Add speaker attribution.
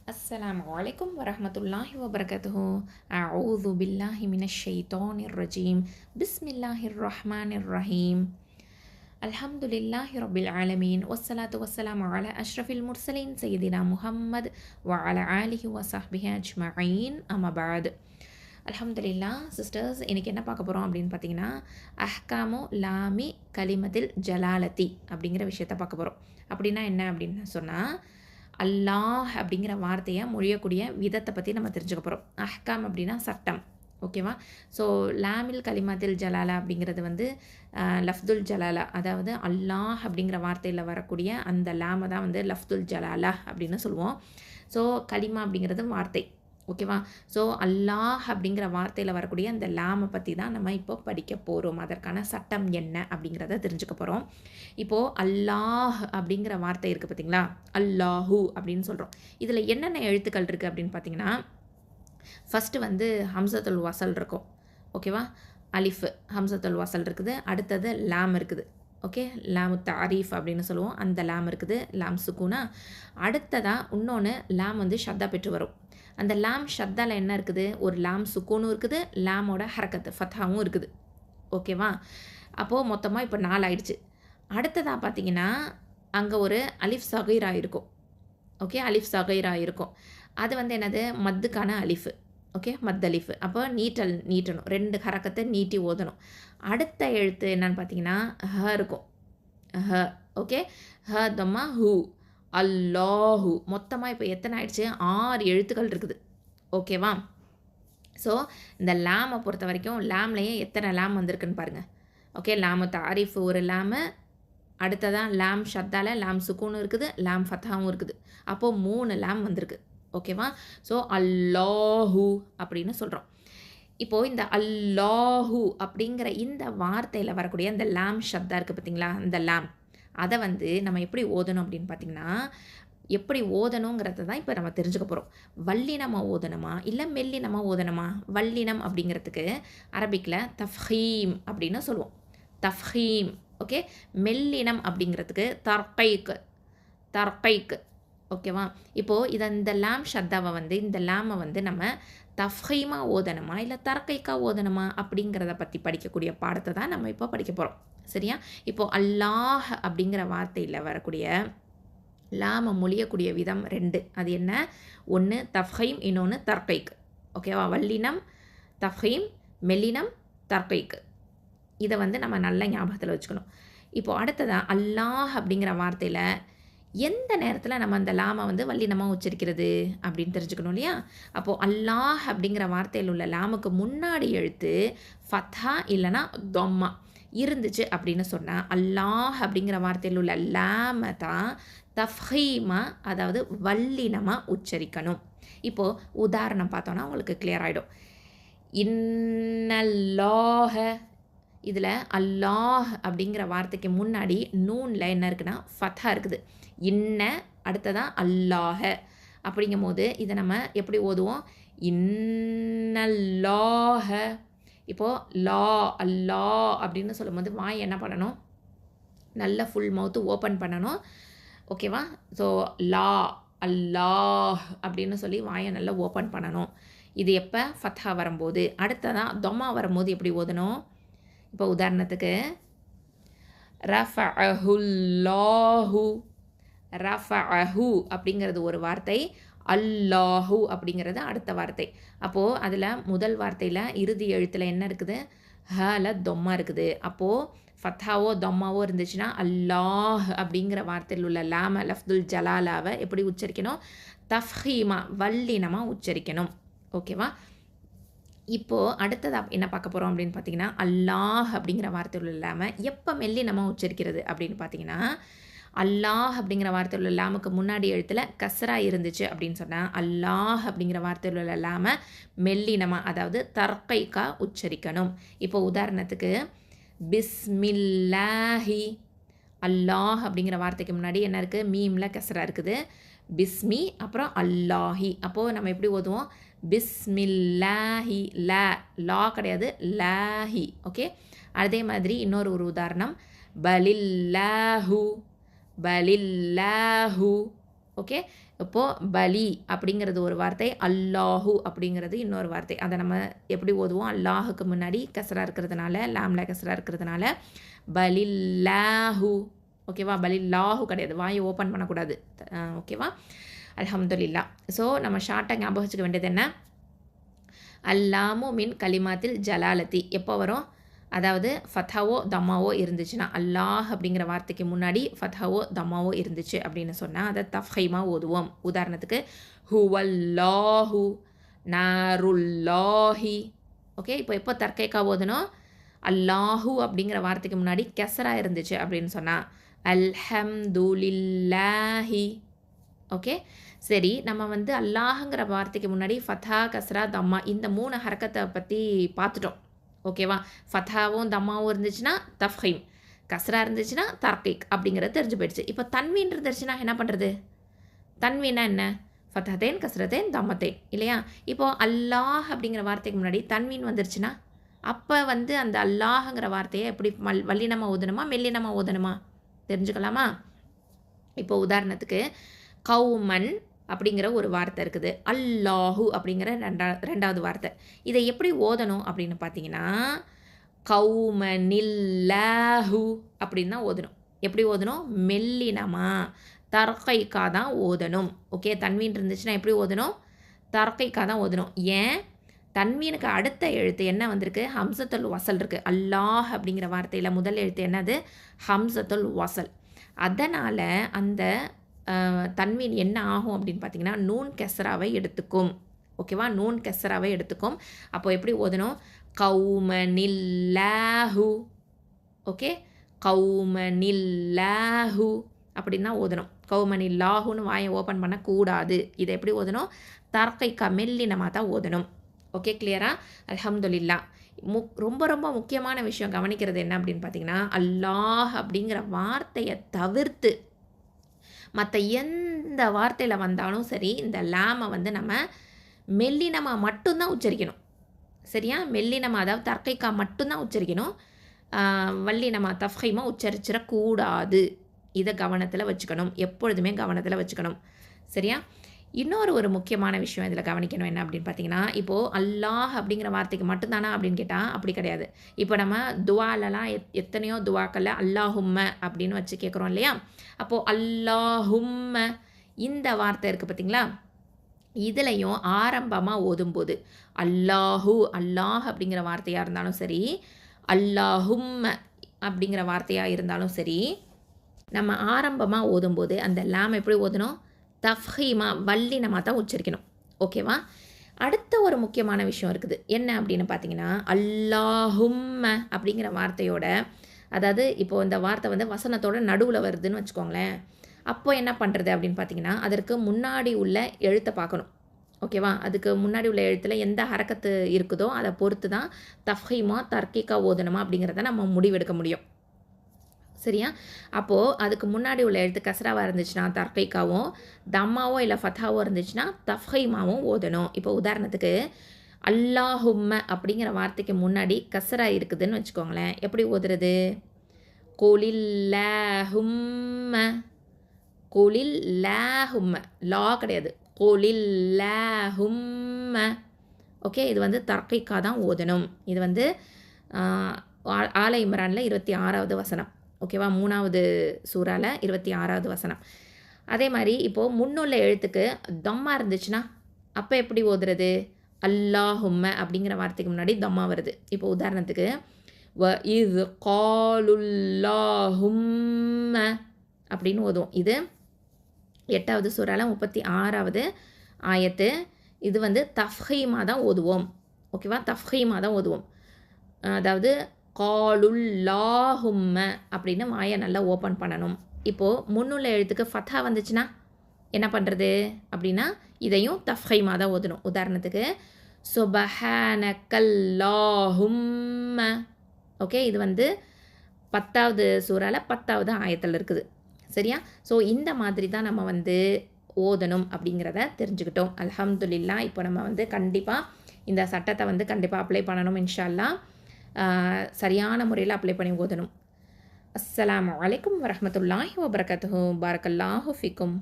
Speaker 1: السلام عليكم ورحمة الله وبركاته. أعوذ بالله من الشيطان الرجيم. بسم الله الرحمن الرحيم. الحمد لله رب العالمين والصلاة والسلام على أشرف المرسلين سيدنا محمد وعلى آله وصحبه أجمعين أما بعد. அல்ஹம்துலில்லா சிஸ்டர்ஸ், இன்றைக்கி என்ன பார்க்க போகிறோம் அப்படின்னு பார்த்தீங்கன்னா, அஹ்காமு லாமி கலிமதில் ஜலாலத்தி அப்படிங்கிற விஷயத்த பார்க்க போகிறோம். அப்படின்னா என்ன அப்படின்னு சொன்னால், அல்லாஹ் அப்படிங்கிற வார்த்தையை மொழியக்கூடிய விதத்தை பற்றி நம்ம தெரிஞ்சுக்க போகிறோம். அஹ்காம் அப்படின்னா சட்டம், ஓகேவா? ஸோ லாமில் கலிமத்தில் ஜலாலா அப்படிங்கிறது வந்து லஃப்துல் ஜலாலா, அதாவது அல்லாஹ் அப்படிங்கிற வார்த்தையில் வரக்கூடிய அந்த லாமை தான் வந்து லஃப்துல் ஜலாலா அப்படின்னு சொல்லுவோம். ஸோ கலிமா அப்படிங்கிறது வார்த்தை, ஓகேவா? ஸோ அல்லாஹ் அப்படிங்கிற வார்த்தையில் வரக்கூடிய அந்த லாமை பற்றி தான் நம்ம இப்போ படிக்க போகிறோம். அதற்கான சட்டம் என்ன அப்படிங்கிறத தெரிஞ்சுக்க போகிறோம். இப்போது அல்லாஹ் அப்படிங்கிற வார்த்தை இருக்குது பார்த்தீங்களா, அல்லாஹூ அப்படின்னு சொல்கிறோம். இதில் என்னென்ன எழுத்துக்கள் இருக்குது அப்படின்னு பார்த்தீங்கன்னா, ஃபஸ்ட்டு வந்து ஹம்சத்துல் வசல் இருக்கும், ஓகேவா? அலிஃப் ஹம்சத்துல் வசல் இருக்குது. அடுத்தது லாம் இருக்குது, ஓகே, லாமு தாரீஃப் அப்படின்னு சொல்லுவோம், அந்த லாம் இருக்குது, லாம் சுக்கூனா. அடுத்ததாக இன்னொன்று லாம் வந்து ஷத்தா பெற்று வரும். அந்த லாம் ஷத்தாவில் என்ன இருக்குது, ஒரு லாம் சுக்கூனும் இருக்குது, லாமோட ஹரக்கத்து ஃபத்தாவும் இருக்குது, ஓகேவா? அப்போது மொத்தமாக இப்போ 4 ஆயிடுச்சு. அடுத்ததாக பார்த்தீங்கன்னா, அங்கே ஒரு அலிஃப் சகீரா இருக்கும், ஓகே, அலிஃப் சகீரா இருக்கும். அது வந்து என்னது, மத்துக்கான அலிஃபு, ஓகே, மத் அலிஃபு. அப்போ நீட்டணும், 2 ஹரக்கத்தை நீட்டி ஓதணும். அடுத்த எழுத்து என்னன்னு பார்த்தீங்கன்னா ஹ இருக்கும், ஹ, ஓகே, ஹ தம்மா ஹூ, அல்லாஹூ. மொத்தமாக இப்போ எத்தனை ஆயிடுச்சு, 6 எழுத்துக்கள் இருக்குது, ஓகேவா? ஸோ இந்த லாமை பொறுத்த வரைக்கும் லாம்லேயே எத்தனை லாம் வந்திருக்குன்னு பாருங்கள், ஓகே. லாமு தாரிஃப் ஒரு லாமு, அடுத்ததான் லாம் ஷத்தால லாம் சுக்கூனும் இருக்குது, லாம் ஃபத்தாவும் இருக்குது. அப்போது 3 லாம் வந்திருக்கு, ஓகேவா? ஸோ அல்லாஹூ அப்படின்னு சொல்கிறோம். இப்போது இந்த அல்லாஹூ அப்படிங்கிற இந்த வார்த்தையில் வரக்கூடிய அந்த லாம் ஷத்தா இருக்குது பார்த்தீங்களா, இந்த லாம், அதை வந்து நம்ம எப்படி ஓதணும் அப்படின்னு பார்த்திங்கன்னா, எப்படி ஓதணுங்கிறத தான் இப்போ நம்ம தெரிஞ்சுக்க போகிறோம். வல்லினமாக ஓதணுமா இல்லை மெல்லினமாக ஓதணுமா? வல்லினம் அப்படிங்கிறதுக்கு அரபிக்கில் தஃப்ஹீம் அப்படின்னு சொல்லுவோம், தஃப்ஹீம், ஓகே. மெல்லினம் அப்படிங்கிறதுக்கு தர்கைக்கு, ஓகேவா? இப்போது இந்த லாம் ஷத்தாவை வந்து, இந்த லாமை வந்து நம்ம தஃப்ஹீமாக ஓதணுமா இல்லை தர்கைக்காக ஓதணுமா அப்படிங்கிறத பற்றி படிக்கக்கூடிய பாடத்தை தான் நம்ம இப்போ படிக்க போகிறோம், சரியா? இப்போது அல்லாஹ் அப்படிங்கிற வார்த்தையில் வரக்கூடிய லாமை மொழியக்கூடிய விதம் 2. அது என்ன, ஒன்று தஃப்ஹீம், இன்னொன்று தர்கைக், ஓகேவா? வல்லினம் தஃப்ஹீம், மெல்லினம் தர்கைக். இதை வந்து நம்ம நல்ல ஞாபகத்தில் வச்சுக்கணும். இப்போது அடுத்ததாக அல்லாஹ் அப்படிங்கிற வார்த்தையில் எந்த நேரத்தில் நம்ம அந்த லாமை வந்து வல்லினமாக உச்சரிக்கிறது அப்படின்னு தெரிஞ்சுக்கணும் இல்லையா? அப்போது அல்லாஹ் அப்படிங்கிற வார்த்தையில் உள்ள லாமுக்கு முன்னாடி எழுத்து ஃபத்தா இல்லைனா தொம்மா இருந்துச்சு அப்படின்னு சொன்னால், அல்லாஹ் அப்படிங்கிற வார்த்தையில் உள்ள லாமை தான் தஃப்ஹீமா, அதாவது வல்லினமாக உச்சரிக்கணும். இப்போது உதாரணம் பார்த்தோன்னா உங்களுக்கு கிளியர் ஆகிடும். இன்னல்லாஹ, இதில் அல்லாஹ் அப்படிங்கிற வார்த்தைக்கு முன்னாடி நூனில் என்ன இருக்குன்னா ஃபத்தா இருக்குது, இன்ன அடுத்ததான் அல்லாஹ. அப்படிங்கும் போது இதை நம்ம எப்படி ஓதுவோம், இன்னல்லாஹ. இப்போது லா அல்லா அப்படின்னு சொல்லும்போது வாய் என்ன பண்ணணும், நல்ல ஃபுல் மவுத்து ஓப்பன் பண்ணணும், ஓகேவா? ஸோ லா அல்லாஹ் அப்படின்னு சொல்லி வாயை நல்லா ஓப்பன் பண்ணணும். இது எப்போ, ஃபத்தா வரும்போது. அடுத்ததான் தொம்மா வரும்போது எப்படி ஓதணும், இப்போ உதாரணத்துக்கு ரஃபஅஹுல்லாஹு, ரஃபஅஹு அப்படிங்கிறது ஒரு வார்த்தை, அல்லாஹு அப்படிங்கிறது அடுத்த வார்த்தை. அப்போது அதில் முதல் வார்த்தையில் இறுதி எழுத்தில் என்ன இருக்குது, ஹல தொம்மா இருக்குது. அப்போது ஃபத்தாவோ தொம்மாவோ இருந்துச்சுன்னா அல்லாஹ் அப்படிங்கிற வார்த்தையில் உள்ள லாம லஃப்துல் ஜலாலாவை எப்படி உச்சரிக்கணும், தஃப்ஹீமா, வல்லினமாக உச்சரிக்கணும், ஓகேவா? இப்போது அடுத்ததாக என்ன பார்க்க போகிறோம் அப்படின்னு பார்த்தீங்கன்னா, அல்லாஹ் அப்படிங்கிற வார்த்தையில் இல்லாமல் எப்போ மெல்லினமாக உச்சரிக்கிறது அப்படின்னு பார்த்தீங்கன்னா, அல்லாஹ் அப்படிங்கிற வார்த்தையில் உள்ள லாமுக்கு முன்னாடி எழுத்தில் கஸ்ரா இருந்துச்சு அப்படின்னு சொன்னால், அல்லாஹ் அப்படிங்கிற வார்த்தையில் உள்ள லாமை மெல்லினமாக, அதாவது தர்கைக்கா உச்சரிக்கணும். இப்போ உதாரணத்துக்கு பிஸ்மில்லாஹி, அல்லாஹ் அப்படிங்கிற வார்த்தைக்கு முன்னாடி என்ன இருக்குது, மீமில் கஸ்ரா இருக்குது, பிஸ்மி அப்புறம் அல்லாஹி. அப்போது நம்ம எப்படி ஓதுவோம், பிஸ்மில்லாஹி, லா கிடையாது, லாஹி, ஓகே. அதே மாதிரி இன்னொரு ஒரு உதாரணம், பலில்லாஹு, பலில்லாஹு, ஓகே. இப்போது பலி அப்படிங்கிறது ஒரு வார்த்தை, அல்லாஹு அப்படிங்கிறது இன்னொரு வார்த்தை. அதை நம்ம எப்படி ஓதுவோம்? அல்லாஹுக்கு முன்னாடி கஸ்ரா இருக்கிறதுனால, லாம்ல கஸ்ரா இருக்கிறதுனால பலில்லாஹு. ஓகேவா? பலில்லாஹு கிடையாது, வாயை ஓப்பன் பண்ணக்கூடாது. ஓகேவா? அல்ஹம்துலில்லாஹ். ஸோ நம்ம ஷார்ட்டாக ஞாபகம் வச்சுக்க வேண்டியது என்ன? அல்லாமு மின் கலிமாத்தில் ஜலாலத்தி எப்போ வரும்? அதாவது ஃபத்தாவோ தம்மாவோ இருந்துச்சுன்னா, அல்லாஹ் அப்படிங்கிற வார்த்தைக்கு முன்னாடி ஃபத்தாவோ தம்மாவோ இருந்துச்சு அப்படின்னு சொன்னால் அதை தஃப்ஹீமாக ஓதுவோம். உதாரணத்துக்கு ஹுவல்லாஹு நாருல்லாஹி. ஓகே, இப்போ எப்போ தர்க்கைக்கா ஓதணும்? அல்லாஹு அப்படிங்கிற வார்த்தைக்கு முன்னாடி கெசரா இருந்துச்சு அப்படின்னு சொன்னால் அல்ஹம்துலில்லாஹி. ஓகே, சரி, நம்ம வந்து அல்லாஹுங்கிற வார்த்தைக்கு முன்னாடி ஃபத்தா கஸ்ரா தம்மா இந்த 3 ஹரக்கத்தை பற்றி பார்த்துட்டோம். ஓகேவா? ஃபத்தாவும் தம்மாவும் இருந்துச்சுன்னா தஃப்ஹீம், கஸ்ரா இருந்துச்சுன்னா தர்கீக் அப்படிங்கிறது தெரிஞ்சு போயிடுச்சு. இப்போ தன்வீன் இருந்துச்சுன்னா என்ன பண்ணுறது? தன்வீனா என்ன? ஃபத்தஹத்தேன் கஸ்ரத்தேன் தம்மத்தேன் இல்லையா? இப்போது அல்லாஹ் அப்படிங்கிற வார்த்தைக்கு முன்னாடி தன்வீன் வந்துருச்சுன்னா அப்போ வந்து அந்த அல்லாஹுங்கிற வார்த்தையை எப்படி வல்லினமாக ஓதணுமா மெல்லினமாக ஓதணுமா தெரிஞ்சுக்கலாமா? இப்போ உதாரணத்துக்கு கௌமன் அப்படிங்கிற ஒரு வார்த்தை இருக்குது, அல்லாஹு அப்படிங்கிற ரெண்டாவது வார்த்தை. இதை எப்படி ஓதணும் அப்படின்னு பார்த்தீங்கன்னா கௌமனில்லாஹு அப்படின்னு தான் ஓதணும். எப்படி ஓதணும்? மெல்லினமா தர்கைக்கா தான் ஓதணும். ஓகே, தன்வீன் இருந்துச்சுன்னா எப்படி ஓதணும்? தர்கைக்கா தான் ஓதணும். ஏன்? தன்வீனுக்கு அடுத்த எழுத்து என்ன வந்திருக்கு? ஹம்சத்துல் வசல் இருக்குது. அல்லாஹ் அப்படிங்கிற வார்த்தையில் முதல் எழுத்து என்னது? ஹம்சத்துல் வசல். அதனால் அந்த தன்வீன் என்ன ஆகும் அப்படின்னு பார்த்தீங்கன்னா நூன் கெஸ்ராவை எடுத்துக்கும். ஓகேவா? நூன் கெஸ்ராவை எடுத்துக்கும். அப்போ எப்படி ஓதணும்? கௌமனில்லாஹு. ஓகே, கௌமனில்லாஹு அப்படின்னு தான் ஓதணும். கௌமனில்லாஹுன்னு வாயை ஓப்பன் பண்ணக்கூடாது. இதை எப்படி ஓதணும்? தர்கைக்கா மெல்லினமாக தான் ஓதணும். ஓகே, கிளியரா? அல்ஹம்துலில்லாஹ். ரொம்ப ரொம்ப முக்கியமான விஷயம் கவனிக்கிறது என்ன அப்படின்னு பார்த்தீங்கன்னா அல்லாஹ் அப்படிங்கிற வார்த்தையை தவிர்த்து மற்ற எந்த வார்த்தையில் வந்தாலும் சரி இந்த லாமை வந்து நம்ம மெல்லினமாக மட்டும்தான் உச்சரிக்கணும். சரியா? மெல்லினமாக அதாவது தர்கைக்கா மட்டும்தான் உச்சரிக்கணும். வல்லினமாக தஃப்ஹீமாக உச்சரிச்சிடக்கூடாது. இதை கவனத்தில் வச்சுக்கணும், எப்பொழுதுமே கவனத்தில் வச்சுக்கணும். சரியா? இன்னொரு ஒரு முக்கியமான விஷயம் இதில் கவனிக்கணும் என்ன அப்படின்னு பார்த்தீங்கன்னா இப்போது அல்லாஹ் அப்படிங்கிற வார்த்தைக்கு மட்டும்தானா அப்படின்னு கேட்டால் அப்படி கிடையாது. இப்போ நம்ம துவாலலாம் எத்தனையோ துவாக்களில் அல்லாஹும்ம அப்படின்னு வச்சு கேட்குறோம் இல்லையா? அப்போது அல்லாஹும்ம இந்த வார்த்தை இருக்குது பார்த்தீங்களா? இதுலையும் ஆரம்பமாக ஓதும்போது அல்லாஹு அல்லாஹ் அப்படிங்கிற வார்த்தையாக இருந்தாலும் சரி, அல்லாஹும்ம அப்படிங்கிற வார்த்தையாக இருந்தாலும் சரி, நம்ம ஆரம்பமாக ஓதும்போது அந்த லாம் எப்படி ஓதணும்? தஃப்ஹீமா வல்லினமாக தான் உச்சரிக்கணும். ஓகேவா? அடுத்த ஒரு முக்கியமான விஷயம் இருக்குது. என்ன அப்படின்னு பார்த்தீங்கன்னா அல்லாஹும்ம அப்படிங்கிற வார்த்தையோட அதாவது இப்போது இந்த வார்த்தை வந்து வசனத்தோட நடுவில் வருதுன்னு வச்சுக்கோங்களேன். அப்போ என்ன பண்ணுறது அப்படின்னு பார்த்தீங்கன்னா அதற்கு முன்னாடி உள்ள எழுத்தை பார்க்கணும். ஓகேவா? அதுக்கு முன்னாடி உள்ள எழுத்தில் எந்த ஹரக்கத்து இருக்குதோ அதை பொறுத்து தான் தஃப்ஹீமா தர்கீக்கா ஓதணுமா அப்படிங்கிறத நம்ம முடிவெடுக்க முடியும். சரியா? அப்போது அதுக்கு முன்னாடி உள்ள எழுத்து கஸ்ராவாக இருந்துச்சுன்னா தர்கைக்காவும், தம்மாவோ இல்லை ஃபத்தாவோ இருந்துச்சுன்னா தஃப்ஹீமாவும் ஓதணும். இப்போ உதாரணத்துக்கு அல்லாஹும்ம அப்படிங்கிற வார்த்தைக்கு முன்னாடி கஸ்ரா இருக்குதுன்னு வச்சுக்கோங்களேன். எப்படி ஓதுறது? குலில்லாஹும்ம, குலில்லாஹும்ம, லா கிடையாது, குலில்லாஹும்ம. ஓகே, இது வந்து தர்கைக்கா தான் ஓதணும். இது வந்து ஆல இம்ரானில் 26வது வசனம். ஓகேவா? 3வது சூறால 26வது வசனம். அதே மாதிரி இப்போது முன்னுள்ள எழுத்துக்கு தம்மா இருந்துச்சுன்னா அப்போ எப்படி ஓதுறது? அல்லாஹும்ம அப்படிங்கிற வார்த்தைக்கு முன்னாடி தம்மா வருது. இப்போ உதாரணத்துக்கு வ இஸ் காலுல்லாஹும்ம அப்படின்னு ஓதுவோம். இது 8வது சூறால 36வது ஆயத்து. இது வந்து தஃப்ஹீமாக தான் ஓதுவோம். ஓகேவா? தஃப்ஹீமாக தான் ஓதுவோம். அதாவது காலுல்லாஹும்ம அப்படின்னு வாயை நல்லா ஓப்பன் பண்ணணும். இப்போது முன்னுள்ள எழுத்துக்கு ஃபத்தா வந்துச்சுன்னா என்ன பண்ணுறது அப்படின்னா இதையும் தஃப்ஹீமாக தான் ஓதணும். உதாரணத்துக்கு சுபஹானக்கல்லாஹும்ம. ஓகே, இது வந்து 10வது சூறால 10வது ஆயத்தில் இருக்குது. சரியா? ஸோ இந்த மாதிரி தான் நம்ம வந்து ஓதணும் அப்படிங்கிறத தெரிஞ்சுக்கிட்டோம். அல்ஹம்துலில்லாஹ். இப்போ நம்ம வந்து கண்டிப்பாக இந்த சட்டத்தை வந்து கண்டிப்பாக அப்ளை பண்ணணும். இன்ஷா அல்லாஹ் சரியான முறையில் அப்ளை பண்ணி ஓதணும். அஸ்ஸலாமு அலைக்கும் வரஹ்மத்துல்லாஹி வபரகாத்துஹு. பாரக்கல்லாஹு ஃபிக்கும்.